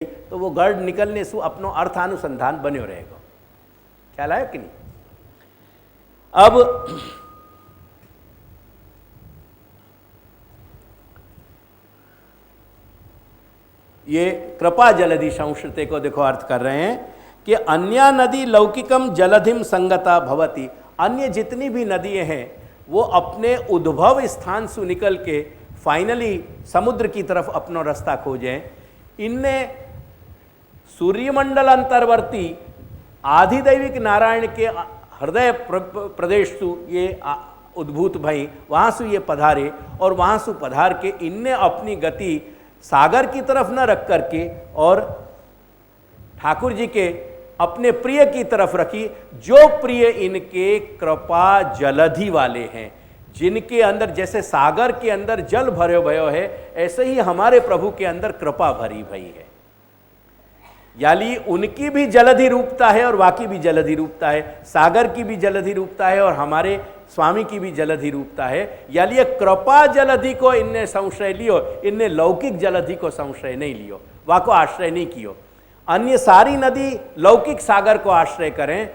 तो वो गर्ड निकलने से अपनो अर्थानुसंधान बन्यो रहेगा। ख्याल आयो कि नहीं? अब ये कृपा जलधि संश्रुते को देखो अर्थ कर रहे हैं कि अन्या नदी लौकिकम जलधिम संगता भवति। अन्य जितनी भी नदियां हैं वो अपने उद्भव स्थान से निकल के फाइनली समुद्र की तरफ अपना रास्ता खोजें। इनने सूर्यमंडल अंतर्वर्ती आधिदैविक नारायण के हृदय प्रदेश से ये उद्भूत भई, वहाँ से ये पधारे और वहाँ से पधार के इनने अपनी गति सागर की तरफ न रख करके और ठाकुर जी के अपने प्रिय की तरफ रखी, जो प्रिय इनके कृपा जलधि वाले हैं, जिनके अंदर जैसे सागर के अंदर जल भरे भयो है, ऐसे ही हमारे प्रभु के अंदर कृपा भरी भई है। यानी उनकी भी जलधि रूपता है और वाकी भी जलधि रूपता है, सागर की भी जलधि रूपता है और हमारे स्वामी की भी जलधि रूपता है। यानी ये कृपा जलधि को इनने संशय लियो, इनने लौकिक जलधि को संशय नहीं लियो, वाको आश्रय नहीं कियो। अन्य सारी नदी लौकिक सागर को आश्रय करें,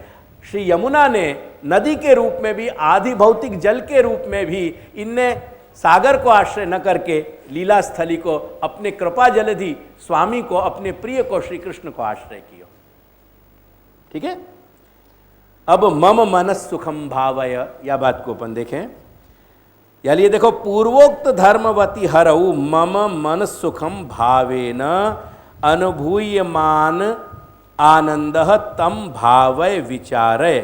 श्री यमुना ने नदी के रूप में भी, आधि भौतिक जल के रूप में भी इनने सागर को आश्रय न करके लीला स्थली को, अपने कृपा जलधि स्वामी को, अपने प्रिय को, श्री कृष्ण को आश्रय किया। ठीक है। अब मम मनस सुखम भावय, या बात को अपन देखें। यानी ये देखो, पूर्वोक्त धर्मवती हरऊ मम मन सुखम भावेन अनुभूयमान आनंद तम भावय विचारय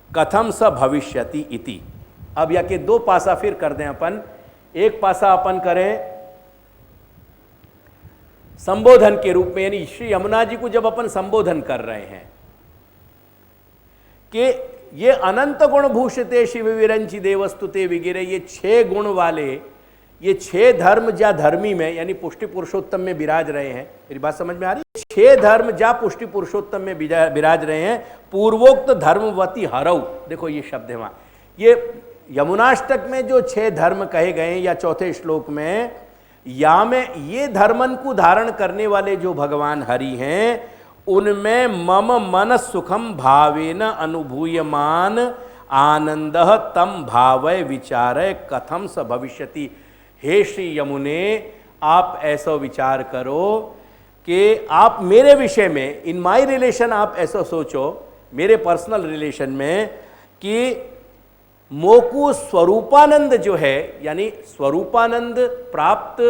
कथम स भविष्यति इति। अब या के दो पासा फिर कर दें अपन। एक पासा अपन करें संबोधन के रूप में, यानी श्री यमुना जी को जब अपन संबोधन कर रहे हैं कि ये अनंत गुण भूषिते शिव विरंची देवस्तुते विगिरे, ये 6 गुण वाले, ये 6 धर्म जा धर्मी में, यानी पुष्टि पुरुषोत्तम में विराज रहे हैं। मेरी बात समझ में आ रही है? 6 धर्म जा पुष्टि पुरुषोत्तम में विराज रहे हैं। पूर्वोक्त धर्मवती हरऊ, देखो ये शब्द है वहां। ये यमुनाष्टक में जो 6 धर्म कहे गए या चौथे श्लोक में, या में ये धर्मन को धारण करने वाले जो भगवान हरि हैं, उनमें मम मन सुखम भावेन अनुभूयमान आनंद तम भावय विचारय कथम स भविष्यति। हे श्री यमुने, आप ऐसा विचार करो कि आप मेरे विषय में, इन माई रिलेशन, आप ऐसा सोचो मेरे पर्सनल रिलेशन में कि मोकु स्वरूपानंद जो है, यानी स्वरूपानंद प्राप्त,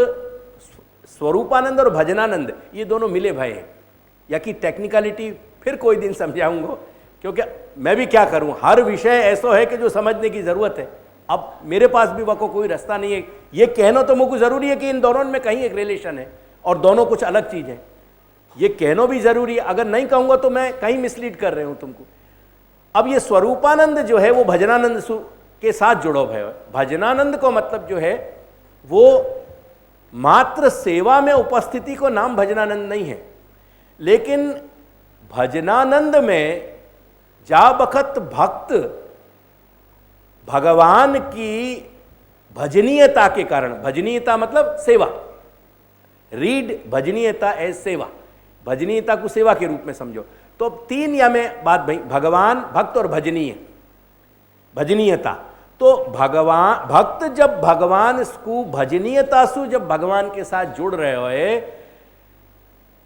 स्वरूपानंद और भजनानंद ये दोनों मिले भय हैं। या कि टेक्निकलिटी फिर कोई दिन समझाऊंगा, क्योंकि मैं भी क्या करूं, हर विषय ऐसा है कि जो समझने की जरूरत है। अब मेरे पास भी वको कोई रास्ता नहीं है। ये कहना तो मुझको जरूरी है कि इन दोनों में कहीं एक रिलेशन है और दोनों कुछ अलग चीज है, ये कहना भी जरूरी है। अगर नहीं कहूंगा तो मैं कहीं मिसलीड कर रहे हूं तुमको। अब ये स्वरूपानंद जो है वो भजनानंद के साथ जुड़ो है। भजनानंद को मतलब जो है वो मात्र सेवा में उपस्थिति को नाम भजनानंद नहीं है, लेकिन भजनानंद में जा बखत भक्त भगवान की भजनीयता के कारण, भजनीयता मतलब सेवा, रीड भजनीयता एज सेवा, भजनीयता को सेवा के रूप में समझो। तो 3 या में बात भाई, भगवान, भक्त और भजनीय, भजनीयता। तो भगवान, भक्त जब भगवान को भजनीयता से जब भगवान के साथ जुड़ रहे हो,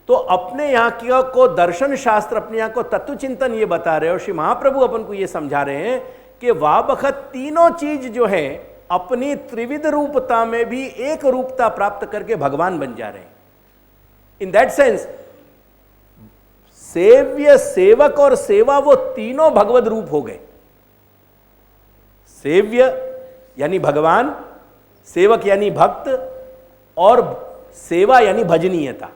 तो अपने यहाँ को दर्शन शास्त्र, अपने यहाँ को तत्व चिंतन ये बता रहे हो, श्री महाप्रभु अपन को ये समझा रहे हैं कि वाह बखत तीनों चीज जो है अपनी त्रिविध रूपता में भी एक रूपता प्राप्त करके भगवान बन जा रहे हैं। इन दैट सेंस सेव्य, सेवक और सेवा वो तीनों भगवद रूप हो गए। सेव्य यानी भगवान, सेवक यानी भक्त, और सेवा यानी भजनीयता,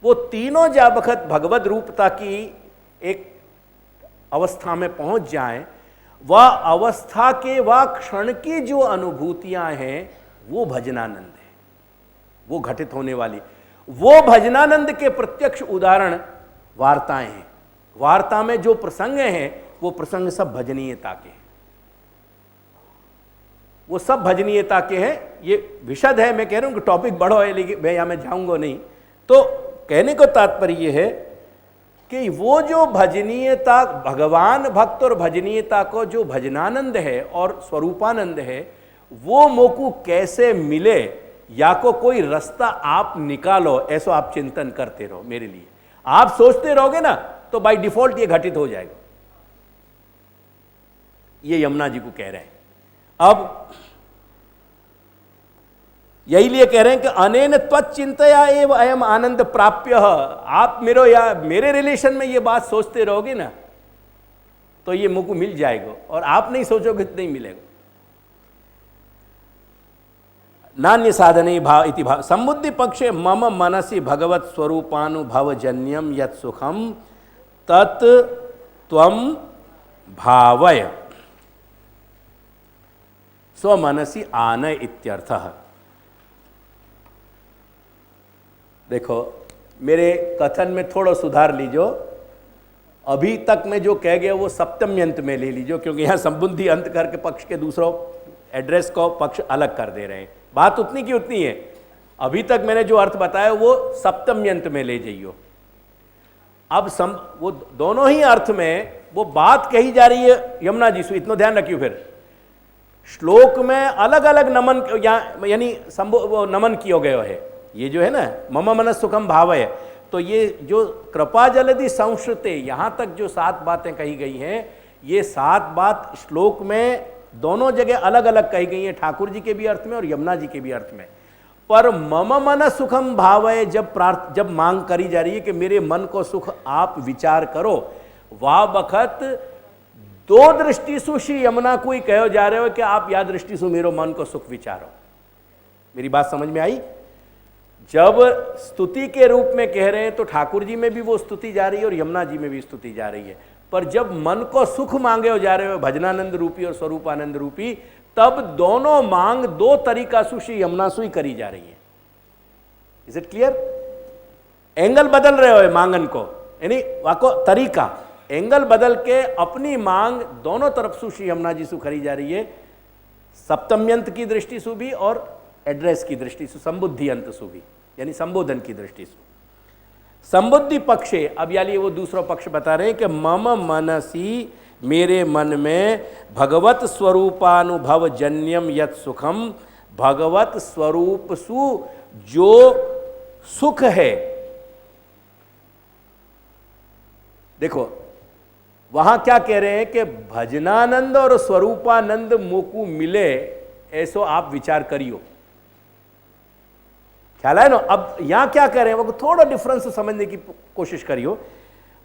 वो तीनों जा बखत भगवद रूपता की एक अवस्था में पहुंच जाएं, वह अवस्था के वह क्षण की जो अनुभूतियां हैं वो भजनानंद है, वो घटित होने वाली। वो भजनानंद के प्रत्यक्ष उदाहरण वार्ताएं हैं। वार्ता में जो प्रसंग हैं वो प्रसंग सब भजनीयता के हैं, वो सब भजनीयता के हैं। ये विशद है, मैं कह रहा हूं कि टॉपिक बड़ा है, लेकिन मैं यहां में जाऊंगा नहीं। तो कहने को तात्पर्य है कि वो जो भजनीयता, भगवान भक्त और भजनीयता को जो भजनानंद है और स्वरूपानंद है, वो मोकू कैसे मिले, या को कोई रास्ता आप निकालो, ऐसा आप चिंतन करते रहो। मेरे लिए आप सोचते रहोगे ना तो बाय डिफॉल्ट ये घटित हो जाएगा। ये यमुना जी को कह रहे हैं। अब यही लिए कह रहे हैं कि अनेन त्वच्चिंतया एव अयम आनंद प्राप्य। आप मेरे रिलेशन में ये बात सोचते रहोगे ना तो ये मुझको मिल जाएगा, और आप नहीं सोचोगे तो नहीं मिलेगा। नान्य साधने भाव इति भाव समुद्धि पक्षे मम मनसि भगवत स्वरूपानुभव जन्यम यत् सुखम तत् त्वम भावय स्वमनसि आनय इत्यर्थः। देखो, मेरे कथन में थोड़ा सुधार लीजिए। अभी तक मैं जो कह गया वो सप्तमी अंत में ले लीजिए, क्योंकि यहाँ संबंधी अंत करके पक्ष के दूसरों एड्रेस को पक्ष अलग कर दे रहे हैं। बात उतनी की उतनी है। अभी तक मैंने जो अर्थ बताया वो सप्तमी अंत में ले जाइयो। अब वो दोनों ही अर्थ में वो बात कही जा रही है यमुना जी से, इतना ध्यान रखियो। फिर श्लोक में अलग अलग नमन यानी नमन किया गया है। ये जो है ना मम मनस सुखम भाव है, तो ये जो कृपा जलधि संश्रुते, यहाँ तक जो 7 बातें कही गई हैं, ये 7 बात श्लोक में दोनों जगह अलग अलग कही गई हैं, ठाकुर जी के भी अर्थ में और यमुना जी के भी अर्थ में। पर मम मन सुखम भावय जब मांग करी जा रही है कि मेरे मन को सुख आप विचार करो, वाह बखत 2 दृष्टि सु श्री यमुना को ही कहो जा रहे हो कि आप या दृष्टि सु मेरो मन को सुख विचारो। मेरी बात समझ में आई? जब स्तुति के रूप में कह रहे हैं तो ठाकुर जी में भी वो स्तुति जा रही है और यमुना जी में भी स्तुति जा रही है। पर जब मन को सुख मांगे हो जा रहे हो भजनानंद रूपी और स्वरूपानंद रूपी, तब दोनों मांग 2 तरीका सु श्री यमुना सु ही करी जा रही है। Is it clear? एंगल बदल रहे हो मांगन को, यानी वाको तरीका एंगल बदल के अपनी मांग दोनों तरफ सु श्री यमुना जी सु करी जा रही है। सप्तम्यंत की दृष्टि सु भी और एड्रेस की दृष्टि से, संबुद्धि अंत सु भी, यानी संबोधन की दृष्टि से। संबुद्धि पक्षे, अब यानी वो दूसरा पक्ष बता रहे हैं कि मम मनसी, मेरे मन में भगवत स्वरूपानुभव जन्यम यत् सुखम, भगवत स्वरूप सु जो सुख है। देखो वहां क्या कह रहे हैं कि भजनानंद और स्वरूपानंद मोकू मिले, ऐसो आप विचार करियो। ख्याल है ना? अब यहां क्या कह रहे हैं वो थोड़ा डिफरेंस समझने की कोशिश करियो।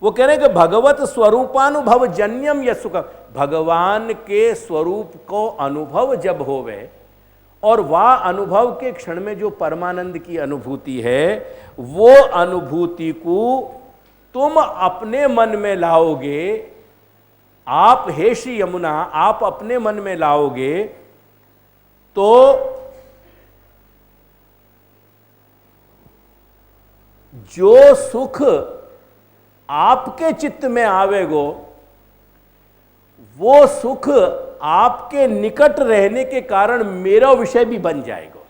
वो कह रहे हैं कि भगवत स्वरूपानुभव जन्यम यत् सुखम, भगवान के स्वरूप को अनुभव जब होवे और वह अनुभव के क्षण में जो परमानंद की अनुभूति है, वो अनुभूति को तुम अपने मन में लाओगे। आप हे श्री यमुना, आप अपने मन में लाओगे तो जो सुख आपके चित्त में आवेगो, वो सुख आपके निकट रहने के कारण मेरा विषय भी बन जाएगा।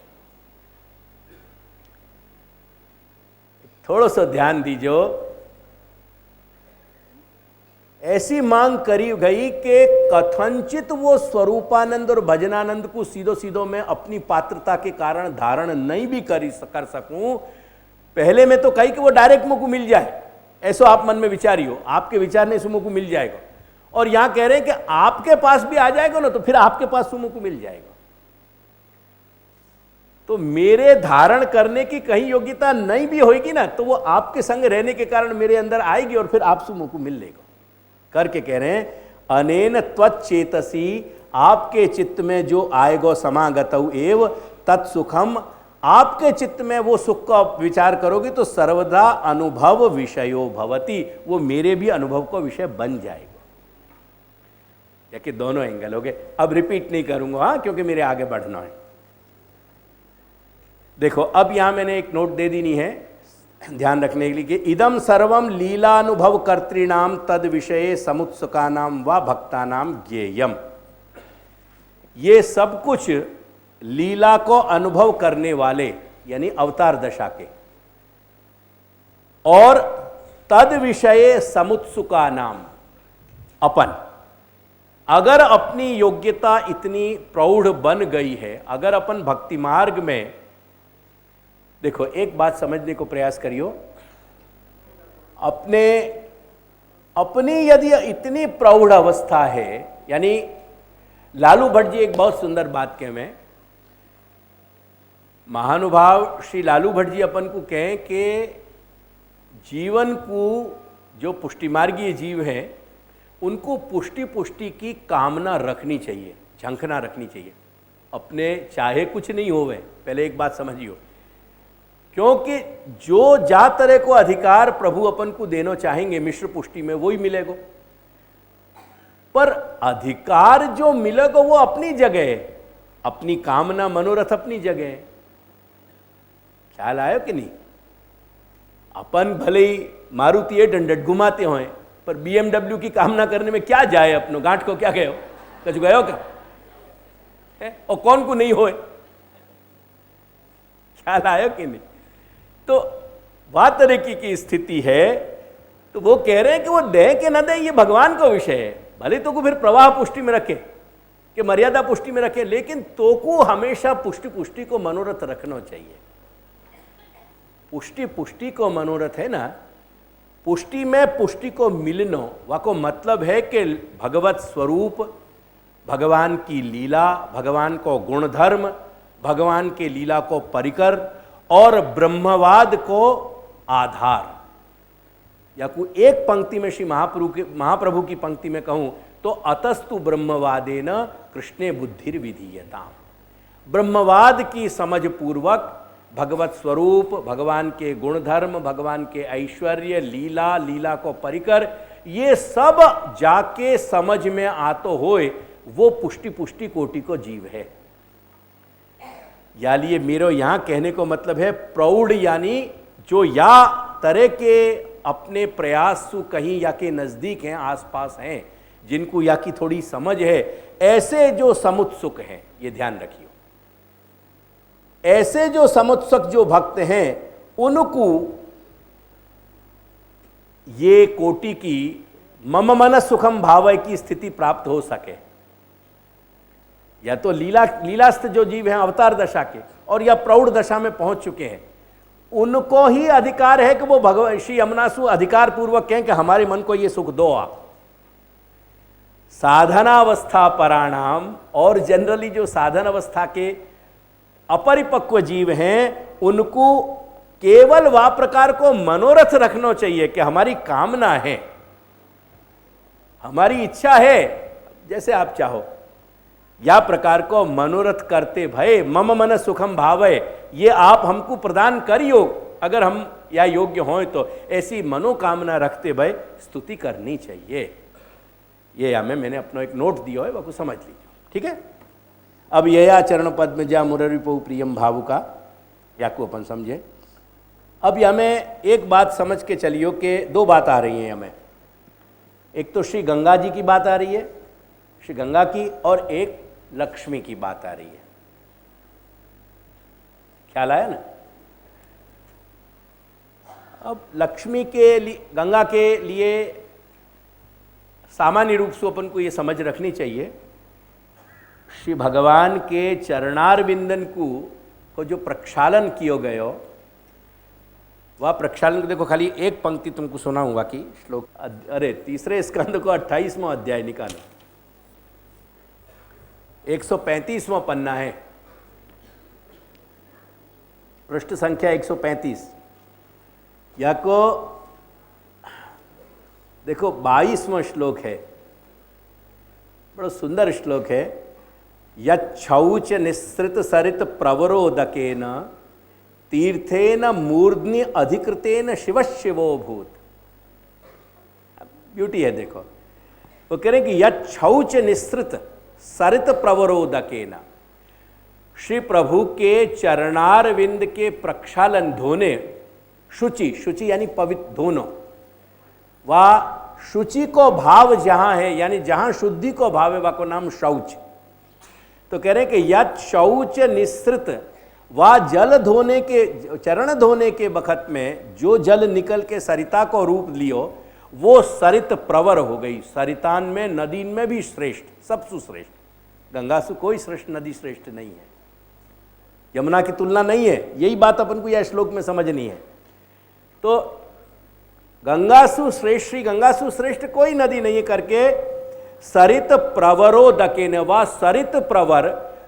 थोड़ा सा ध्यान दीजिए। ऐसी मांग करी गई कि कथनचित वो स्वरूपानंद और भजनानंद को सीधो सीधो मैं अपनी पात्रता के कारण धारण नहीं भी कर सकूं। पहले में तो कही कि वो डायरेक्ट मुझको मिल जाए, ऐसा आप मन में विचारियो, आपके विचारने से मुझको मिल जाएगा। और यहां कह रहे हैं कि आपके पास भी आ जाएगा ना, तो फिर आपके पास मुझको मिल जाएगा। तो मेरे धारण करने की कहीं योग्यता नहीं भी होगी ना, तो वो आपके संग रहने के कारण मेरे अंदर आएगी और फिर आपसे मुझको मिल लेगा करके कह रहे हैं अनेन त्वच्चेतसी, आपके चित्त में जो आएगो समागतौ एव तत्सुखम, आपके चित्त में वो सुख का विचार करोगे तो सर्वदा अनुभव विषयो भवति, वो मेरे भी अनुभव का विषय बन जाएगा। या कि दोनों एंगल हो गए। अब रिपीट नहीं करूंगा हाँ, क्योंकि मेरे आगे बढ़ना है। देखो अब यहां मैंने एक नोट दे दी है ध्यान रखने के लिए कि इदम सर्वम लीलानुभव कर्तृणाम तद विषय समुत्सुकानाम व भक्तानाम ज्ञेयम, ये सब कुछ लीला को अनुभव करने वाले यानी अवतार दशा के, और तद विषय समुत्सुका नाम। अपन अगर अपनी योग्यता इतनी प्रौढ़ बन गई है, अगर अपन भक्ति मार्ग में, देखो एक बात समझने को प्रयास करियो, अपनी यदि इतनी प्रौढ़ अवस्था है, यानी लालू भट्ट जी एक बहुत सुंदर बात कहें, मैं महानुभाव श्री लालू भट्ट जी अपन को कहें कि जीवन को जो पुष्टिमार्गीय जीव हैं उनको पुष्टि की कामना रखनी चाहिए, झंखना रखनी चाहिए, अपने चाहे कुछ नहीं होवे। पहले एक बात समझियो, क्योंकि जो जा तरह को अधिकार प्रभु अपन को देना चाहेंगे मिश्र पुष्टि में वही मिलेगा, पर अधिकार जो मिलेगा वो अपनी जगह है, अपनी कामना मनोरथ अपनी जगह है। ख्याल आयो कि नहीं? अपन भले ही मारुति 800 घुमाते हों, पर BMW की कामना करने में क्या जाए, अपनो गांठ को क्या गए हो, कुछ गए हो क्या है? और कौन को नहीं होए? ख्याल आयो कि नहीं? तो वह तरह की स्थिति है, तो वो कह रहे हैं कि वो दे के न दे ये भगवान का विषय है। भले तो को फिर प्रवाह पुष्टि में रखे कि मर्यादा पुष्टि में रखे, लेकिन तो को हमेशा पुष्टि को मनोरथ रखना चाहिए। पुष्टि को मनोरथ है ना, पुष्टि में पुष्टि को मिलनो, वह को मतलब है कि भगवत स्वरूप, भगवान की लीला, भगवान को गुणधर्म, भगवान के लीला को परिकर और ब्रह्मवाद को आधार। या कोई एक पंक्ति में श्री महाप्रभु की पंक्ति में कहूं तो अतस्तु ब्रह्मवादेन कृष्णे बुद्धिर विधीयताम। ब्रह्मवाद की समझ पूर्वक भगवत स्वरूप, भगवान के गुणधर्म, भगवान के ऐश्वर्य, लीला को परिकर ये सब जाके समझ में आतो होए, वो पुष्टि कोटि को जीव है। या लिए मेरो यहां कहने को मतलब है प्रौढ़, यानी जो या तरह के अपने प्रयास से कहीं या के नजदीक हैं, आसपास हैं, जिनको या की थोड़ी समझ है, ऐसे जो समुत्सुक हैं, ये ध्यान रखियो, ऐसे जो समुत्सुक जो भक्त हैं उनको ये कोटि की मम मन सुखम भावय की स्थिति प्राप्त हो सके। या तो लीलास्थ जो जीव हैं अवतार दशा के, और या प्रौढ़ दशा में पहुंच चुके हैं, उनको ही अधिकार है कि वो भगवान श्री यमुनासु अधिकार पूर्वक कहें कि हमारे मन को ये सुख दो आप। साधनावस्था पराणाम, और जनरली जो साधन अवस्था के अपरिपक्व जीव हैं उनको केवल वह प्रकार को मनोरथ रखना चाहिए कि हमारी कामना है, हमारी इच्छा है, जैसे आप चाहो, या प्रकार को मनोरथ करते भय मम मन सुखम भावय, ये आप हमको प्रदान करियो, अगर हम या योग्य हों तो ऐसी मनोकामना रखते भय स्तुति करनी चाहिए। ये या मैंने अपना एक नोट दिया है, वो समझ लीजिए, ठीक है। अब यया चरण पद में जा मुररिपु प्रियम भावु का या को अपन समझे। अब हमें एक बात समझ के चलियो कि दो बात आ रही हैं हमें, एक तो श्री गंगा जी की बात आ रही है, श्री गंगा की, और एक लक्ष्मी की बात आ रही है। ख्याल आया ना? अब लक्ष्मी के लिए, गंगा के लिए सामान्य रूप से अपन को ये समझ रखनी चाहिए, श्री भगवान के चरणार विंदन को जो प्रक्षालन किया गयो, वह प्रक्षालन, देखो खाली एक पंक्ति तुमको सुनाऊंगा कि श्लोक, अरे तीसरे स्कंद को 28वां अध्याय निकालो, 135वां पन्ना है, पृष्ठ संख्या 135। या को देखो 22वां श्लोक है, बड़ा सुंदर श्लोक है। यच्छौच निःसृत सरित प्रवरोदकेन तीर्थेन मूर्ध्नि अधिकृतेन शिव शिवो भूत। ब्यूटी है, देखो वो कह रहे हैं कि यच्छौच निःसृत सरित प्रवरोदकेन, श्री प्रभु के चरणारविंद के प्रक्षालन धोने, शुचि यानी पवित्र धोनो, वह शुचि को भाव जहां है, यानी जहां शुद्धि को भाव है, वह को नाम शौच। तो कह रहे हैं कि यत् शौच निःसृत, वह जल धोने के, चरण धोने के बखत में जो जल निकल के सरिता को रूप लियो, वो सरित प्रवर हो गई। सरितान में, नदीन में भी श्रेष्ठ, सब सुश्रेष्ठ। गंगा से कोई श्रेष्ठ नदी श्रेष्ठ नहीं है, यमुना की तुलना नहीं है। यही बात अपन को यह श्लोक में समझनी है। तो गंगासु श्रेष्ठ, श्री गंगासु श्रेष्ठ कोई नदी नहीं है करके सरित प्रवरो दकेन, व सरित प्रवर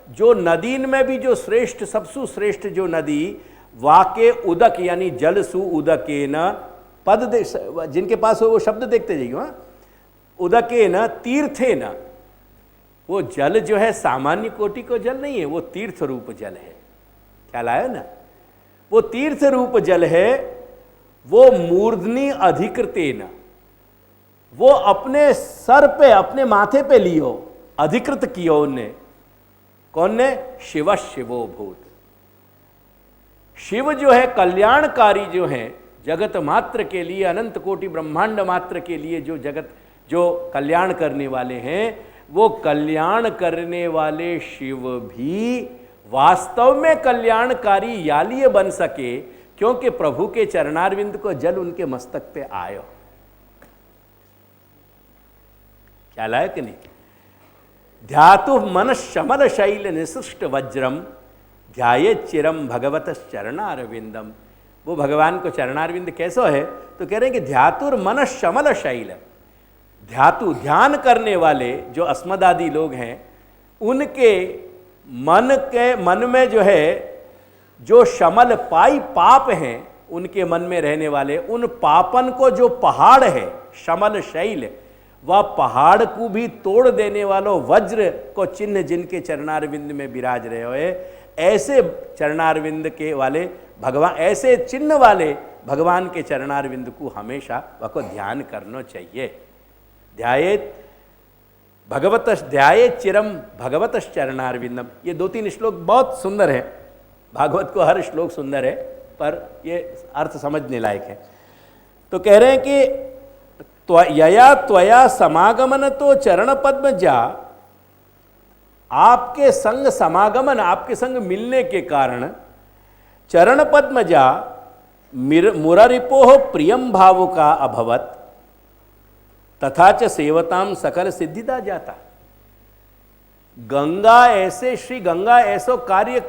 जो नदीन में भी जो श्रेष्ठ, सबसु श्रेष्ठ जो नदी, वाके उदक यानी जल सु उदकेन, पद जिनके पास हो वो शब्द देखते जाइए। हाँ, उदकेन तीर्थेन, वो जल जो है सामान्य कोटि को जल नहीं है, वो तीर्थ रूप जल है। ख्याल आया ना? वो तीर्थ रूप जल है। वो मूर्धनी अधिकृतेन, वो अपने सर पे, अपने माथे पे लियो, अधिकृत कियो उनने। कौन ने? शिव शिवो भूत। शिव जो है कल्याणकारी, जो है जगत मात्र के लिए, अनंत कोटि ब्रह्मांड मात्र के लिए जो जगत, जो कल्याण करने वाले हैं, वो कल्याण करने वाले शिव भी वास्तव में कल्याणकारी यालिए बन सके, क्योंकि प्रभु के चरणारविंद को जल उनके मस्तक पे आयो। क्या लाया कि नहीं? ध्यातु मन शमल शैल निसृष्ट वज्रम, ध्याये चिरम भगवत चरणारविंदम। वो भगवान को चरणारविंद कैसो है? तो कह रहे हैं कि ध्यातुर मन शमल शैल, ध्यातु ध्यान करने वाले जो अस्मदादि लोग हैं, उनके मन में जो है, जो शमल पाई पाप हैं, उनके मन में रहने वाले उन पापन को जो पहाड़ है शमल शैल, वह पहाड़ को भी तोड़ देने वालों वज्र को चिन्ह जिनके चरणारविंद में विराज रहे हुए, ऐसे चरणारविंद के वाले भगवान, ऐसे चिन्ह वाले भगवान के चरणारविंद को हमेशा वह को ध्यान करना चाहिए। ध्यायेत भगवत, ध्याये चिरम भगवत चरणारविंदम। ये 2-3 श्लोक बहुत सुंदर है। भागवत को हर श्लोक सुंदर है, पर ये अर्थ समझने लायक है। तो कह रहे हैं कि यया त्वया समागमन तो चरण पद्म जा, आपके संग समागमन, आपके संग मिलने के कारण चरण पद्म जा मुरारिपोह प्रियम भाव का अभवत, तथा च सेवताम सकल सिद्धिदा जाता। गंगा ऐसे, श्री गंगा ऐसो कार्य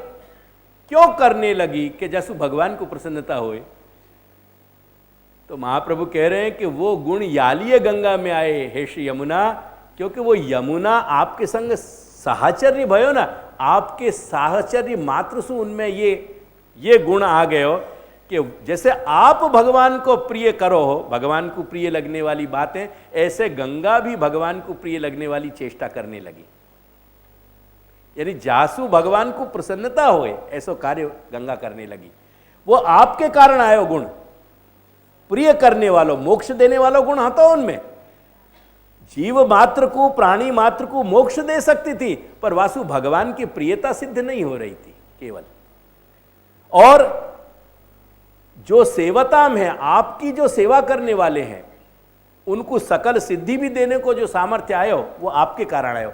क्यों करने लगी कि जैसु भगवान को प्रसन्नता होए? तो महाप्रभु कह रहे हैं कि वो गुण यालिए गंगा में आए हे श्री यमुना, क्योंकि वो यमुना आपके संग साहचर्य भयो ना, आपके साहचर्य मात्र से उनमें ये गुण आ गए हो कि जैसे आप भगवान को प्रिय करो हो, भगवान को प्रिय लगने वाली बातें, ऐसे गंगा भी भगवान को प्रिय लगने वाली चेष्टा करने लगी। यानी जासु भगवान को प्रसन्नता होए ऐसो कार्य गंगा करने लगी। वो आपके कारण आयो गुण, प्रिय करने वालों, मोक्ष देने वालों गुण आता उनमें। जीव मात्र को, प्राणी मात्र को मोक्ष दे सकती थी, पर वासु भगवान की प्रियता सिद्ध नहीं हो रही थी केवल। और जो सेवताम है, आपकी जो सेवा करने वाले हैं, उनको सकल सिद्धि भी देने को जो सामर्थ्य आयो, वो आपके कारण आयो।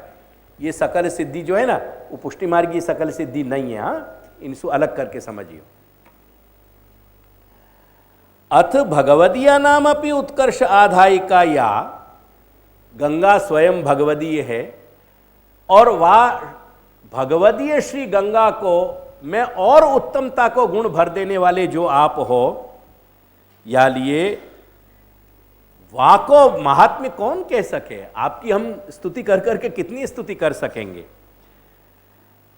ये सकल सिद्धि जो है ना, वो पुष्टि मार्गी सकल सिद्धि नहीं है। हाँ, इनको अलग करके समझिए। अथ भगवदीय नाम अपनी उत्कर्ष आधायिका, या गंगा स्वयं भगवदीय है, और वह भगवदीय श्री गंगा को में और उत्तमता को गुण भर देने वाले जो आप हो, या लिए वाको महात्म्य कौन कह सके? आपकी हम स्तुति कर करके कितनी स्तुति कर सकेंगे।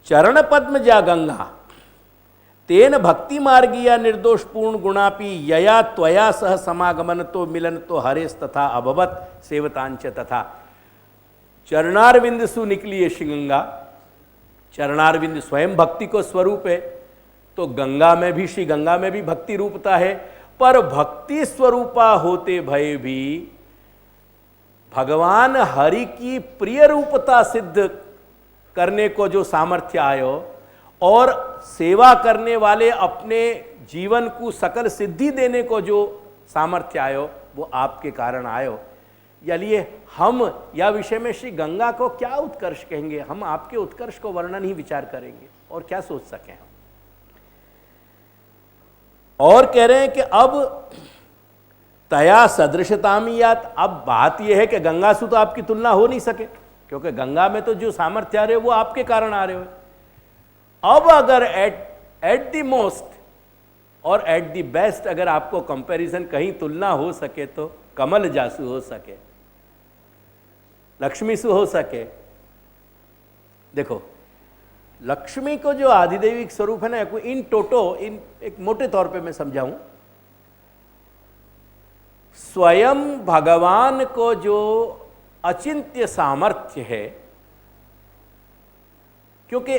चरण पद्म जा गंगा तेन भक्ति मार्गीय निर्दोष पूर्ण गुणापि यया त्वया सह समागमन तो मिलन तो हरेस तथा अभवत सेवतांच तथा। चरणारविंद सु निकली है श्री गंगा। चरणारविंद स्वयं भक्ति को स्वरूप है, तो गंगा में भी, श्री गंगा में भी भक्ति रूपता है, पर भक्ति स्वरूपा होते भय भी भगवान हरि की प्रिय रूपता सिद्ध करने को जो सामर्थ्य आयो, और सेवा करने वाले अपने जीवन को सकल सिद्धि देने को जो सामर्थ्य आयो, वो आपके कारण आयो। यानी हम या विषय में श्री गंगा को क्या उत्कर्ष कहेंगे? हम आपके उत्कर्ष को वर्णन ही विचार करेंगे और क्या सोच सकें हम। और कह रहे हैं कि अब तया सदृशतामियात, अब बात यह है कि गंगा से तो आपकी तुलना हो नहीं सके, क्योंकि गंगा में तो जो सामर्थ्य आ रहे हो वो आपके कारण आ रहे हो। अब अगर एट द मोस्ट और एट द बेस्ट अगर आपको कंपैरिजन कहीं तुलना हो सके तो कमल जासु हो सके, लक्ष्मी सु हो सके। देखो लक्ष्मी को जो आधिदैविक स्वरूप है ना, इन टोटो, इन एक मोटे तौर पे मैं समझाऊं, स्वयं भगवान को जो अचिंत्य सामर्थ्य है, क्योंकि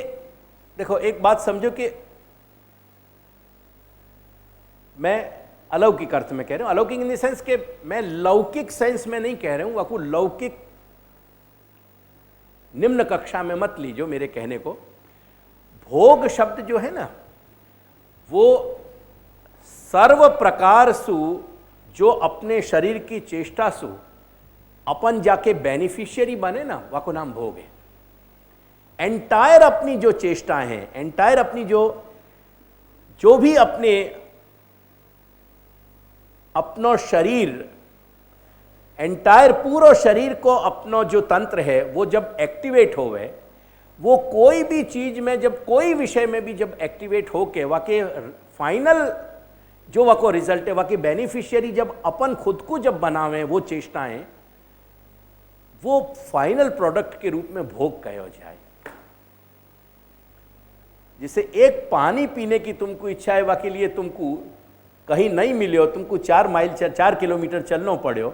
देखो एक बात समझो कि मैं अलौकिक अर्थ में कह रहा हूं, अलौकिक इन द सेंस के मैं लौकिक सेंस में नहीं कह रहा हूं, वाकु लौकिक निम्न कक्षा में मत लीजिए मेरे कहने को। भोग शब्द जो है ना, वो सर्व प्रकार सु जो अपने शरीर की चेष्टा सु अपन जाके बेनिफिशियरी बने ना, वाको नाम भोग है। एंटायर अपनी जो चेष्टा है, एंटायर अपनी जो भी अपनो शरीर, एंटायर पूरा शरीर को अपनो जो तंत्र है वो जब एक्टिवेट होवे, वो कोई भी चीज में जब कोई विषय में भी जब एक्टिवेट होके वाके फाइनल जो वाको रिजल्ट है, वाके बेनिफिशियरी जब अपन खुद को जब बनावे वो चेष्टाएं, वो फाइनल प्रोडक्ट के रूप में भोग कहो जाए। जिसे एक पानी पीने की तुमको इच्छा है, वाके लिए तुमको कहीं नहीं मिले हो, तुमको 4 किलोमीटर चलना पड़े,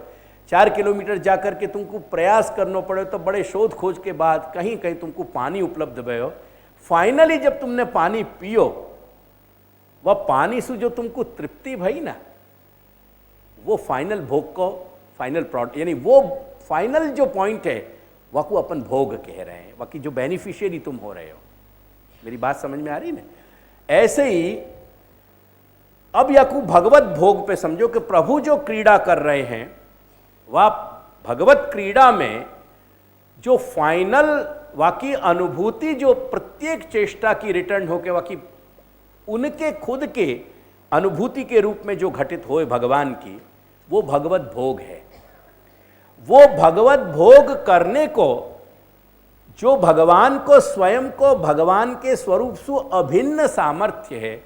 4 किलोमीटर जाकर के तुमको प्रयास करना पड़े, तो बड़े शोध खोज के बाद कहीं कहीं तुमको पानी उपलब्ध भयो। फाइनली जब तुमने पानी पियो, वह पानी से जो तुमको तृप्ति भई ना, वो फाइनल भोग को फाइनल प्रोडक्ट, यानी वो फाइनल जो पॉइंट है वह को अपन भोग कह रहे हैं, बाकी जो बेनिफिशियरी तुम हो रहे हो। मेरी बात समझ में आ रही ना? ऐसे ही अब याकू भगवत भोग पे समझो कि प्रभु जो क्रीड़ा कर रहे हैं, वह भगवत क्रीड़ा में जो फाइनल वाकी अनुभूति जो प्रत्येक चेष्टा की रिटर्न होके वाकी उनके खुद के अनुभूति के रूप में जो घटित होए भगवान की, वो भगवत भोग है। वो भगवत भोग करने को जो भगवान को स्वयं को भगवान के स्वरूप से अभिन्न सामर्थ्य है,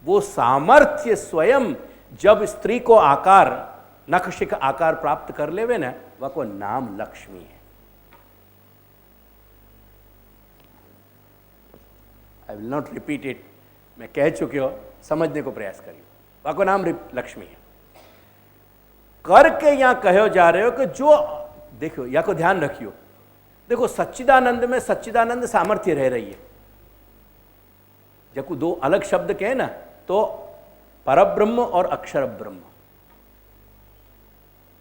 वो सामर्थ्य स्वयं जब स्त्री को आकार नखशिख आकार प्राप्त कर लेवे ना, वह को नाम लक्ष्मी है। I will not repeat it, मैं कह चुके हो, समझने को प्रयास करिए। वह को नाम लक्ष्मी है। करके यहां कहो जा रहे हो कि जो देखो या को ध्यान रखियो, देखो सच्चिदानंद में सच्चिदानंद सामर्थ्य रह रही है। जब दो अलग शब्द कहे ना, तो परब्रह्म और अक्षर ब्रह्म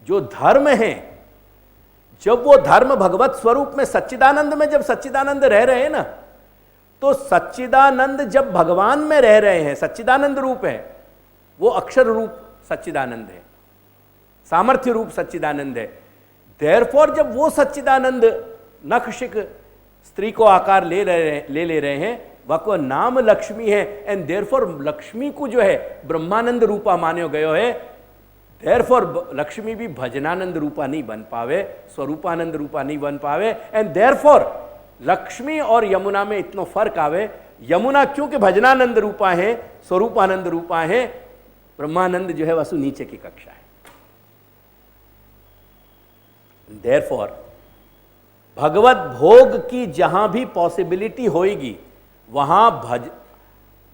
जो धर्म है, जब वो धर्म भगवत स्वरूप में सच्चिदानंद में जब सच्चिदानंद रह रहे हैं ना, तो सच्चिदानंद जब भगवान में रह रहे हैं, सच्चिदानंद रूप है, वो अक्षर रूप सच्चिदानंद है, सामर्थ्य रूप सच्चिदानंद है। देयरफॉर जब वो सच्चिदानंद नखशिख स्त्री को आकार ले रहे हैं, वह को नाम लक्ष्मी है। एंड देयरफॉर लक्ष्मी को जो है ब्रह्मानंद रूपा मान्यो गयो है। देयरफॉर लक्ष्मी भी भजनानंद रूपा नहीं बन पावे, स्वरूपानंद रूपा नहीं बन पावे। एंड देयरफॉर लक्ष्मी और यमुना में इतना फर्क आवे। यमुना क्योंकि भजनानंद रूपा है, स्वरूपानंद रूपा है, ब्रह्मानंद जो है वसु नीचे की कक्षा है। देयरफॉर भगवत भोग की जहां भी पॉसिबिलिटी होएगी, वहां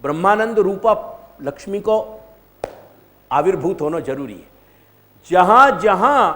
ब्रह्मानंद रूपा लक्ष्मी को आविर्भूत होना जरूरी है। जहां जहां